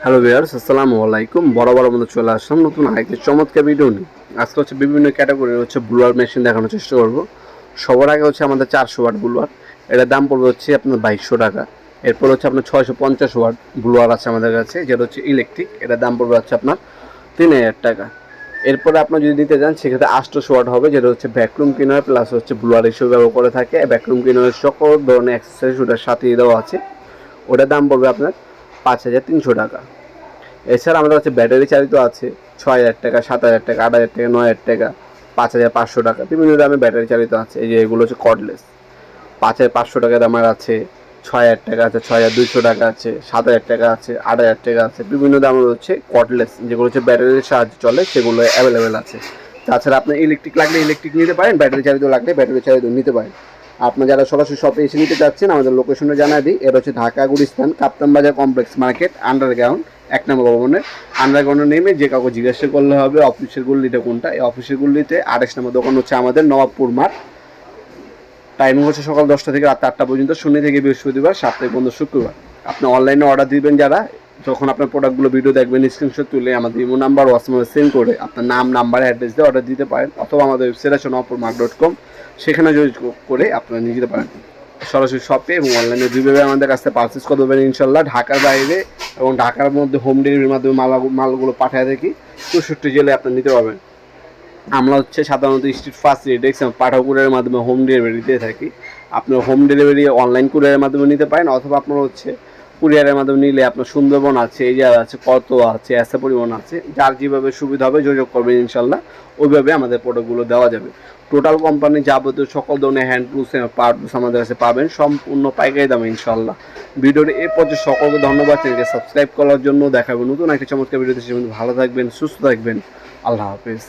Hello viewers, আসসালামু আলাইকুম। বড় মতো চলে আসলাম নতুন আরেকটি চমৎকার ভিডিও নিয়ে। আজকে বিভিন্ন ক্যাটাগরির ব্লুয়ার মেশিন দেখানোর চেষ্টা করব। সবার আগে আমাদের 400 ওয়াট ব্লুয়ার, এটার দাম পড়বে আপনার 2200 টাকা। এরপর আপনার 650 ওয়াট ব্লুয়ার আছে আমাদের কাছে, যেটা ইলেকট্রিক, এটার দাম পড়বে আপনার 3000 টাকা। এরপরে আপনার যদি নিতে যান সেক্ষেত্রে 800 ওয়াট হবে, যেটা ভ্যাকুয়াম ক্লিনার প্লাস ব্লুয়ার হিসেবে ব্যবহার করে থাকে। ভ্যাকুয়াম ক্লিনারের সকল ধরনের অ্যাক্সেসরিজ ওটার সাথেই দেওয়া আছে। ওটার দাম পড়বে আপনার 5300 টাকা। এছাড়া আমাদের কাছে ব্যাটারি চালিত আছে 6000 টাকা, 7000 টাকা, 8000 টাকা, 9000 টাকা, 5500 টাকা, বিভিন্ন দামে ব্যাটারি চালিত আছে। এই যে এগুলো কর্ডলেস, 5500 টাকা দামের আছে, 6000 টাকা আছে, 6200 টাকা আছে, 7000 টাকা আছে, 8000 টাকা আছে। বিভিন্ন দামের কর্ডলেস, যেগুলো ব্যাটারির সাহায্যে চলে, সেগুলো অ্যাভেলেবেল আছে। তাছাড়া আপনার ইলেকট্রিক লাগলে ইলেকট্রিক নিতে পারেন, ব্যাটারি চালিত লাগলে ব্যাটারি চালিত নিতে পারেন। আপনার যারা সরাসরি শপে এসে নিতে চাচ্ছেন, আমাদের লোকেশনটা জানিয়ে দিই। এটা ঢাকা গুলিস্তান কাপ্তান বাজার কমপ্লেক্স মার্কেট, আন্ডারগ্রাউন্ড 1 নম্বর ভবনের। আন্ডারগ্রাউন্ডে নেমে যে কাউকে জিজ্ঞাসা করলে হবে অফিসের গুল্লিটা কোনটা। এই অফিসের গুল্লিতে 28 নম্বর দোকান আমাদের নবাবপুর মাঠ। টাইমিং সকাল 10টা থেকে রাত 8টা পর্যন্ত, শনি থেকে বৃহস্পতিবার, সাপ্তাহিক বন্ধ শুক্রবার। আপনি অনলাইনে অর্ডার দিবেন যারা, যখন আপনার প্রোডাক্টগুলো ভিডিও দেখবেন স্ক্রিনশট তুলে আমাদের ইমো নাম্বার হোয়াটসঅ্যাপে সেন্ড করে আপনার নাম, নাম্বার, অ্যাড্রেস দিয়ে অর্ডার দিতে পারেন। অথবা আমাদের ওয়েবসাইট আছে nawapurmark.com, সেখানে যোগাযোগ করে আপনারা নিয়ে যেতে পারেন সরাসরি শপে। এবং অনলাইনে দুইভাবে আমাদের কাছ থেকে পারচেস করতে পারেন ইনশাল্লাহ। ঢাকার বাইরে এবং ঢাকার মধ্যে হোম ডেলিভারির মাধ্যমে মালগুলো পাঠিয়ে থাকি। 64 জেলায় আপনার নিতে পারবেন। আমরা সাধারণত স্ট্রিট ফাস্ট রেট পাঠাও কুরিয়ারের মাধ্যমে হোম ডেলিভারি দিয়ে থাকি। আপনার হোম ডেলিভারি অনলাইন কুরিয়ারের মাধ্যমে নিতে পারেন, অথবা আপনার কুরিয়ারের মাধ্যমে নিলে আপনার সুন্দরবন আছে, এই জায়গা আছে, কত আছে, এসে পরিমাণ আছে, যার যেভাবে সুবিধা হবে যোগাযোগ করবেন ইনশাল্লাহ, ওইভাবে আমাদের প্রোডাক্টগুলো দেওয়া যাবে। টোটাল কোম্পানির যাবতীয় সকল ধরনের হ্যান্ড টুলস, পাওয়ার টুলস আমাদের কাছে পাবেন সম্পূর্ণ পাইকারি দামে ইনশাল্লাহ। ভিডিওটি এই পর্যন্ত সকলকে ধন্যবাদ। চ্যানেলকে সাবস্ক্রাইব করার জন্য। দেখাবেন নতুন একটা চমৎকার ভিডিওতে। ভালো থাকবেন, সুস্থ থাকবেন। আল্লাহ হাফেজ।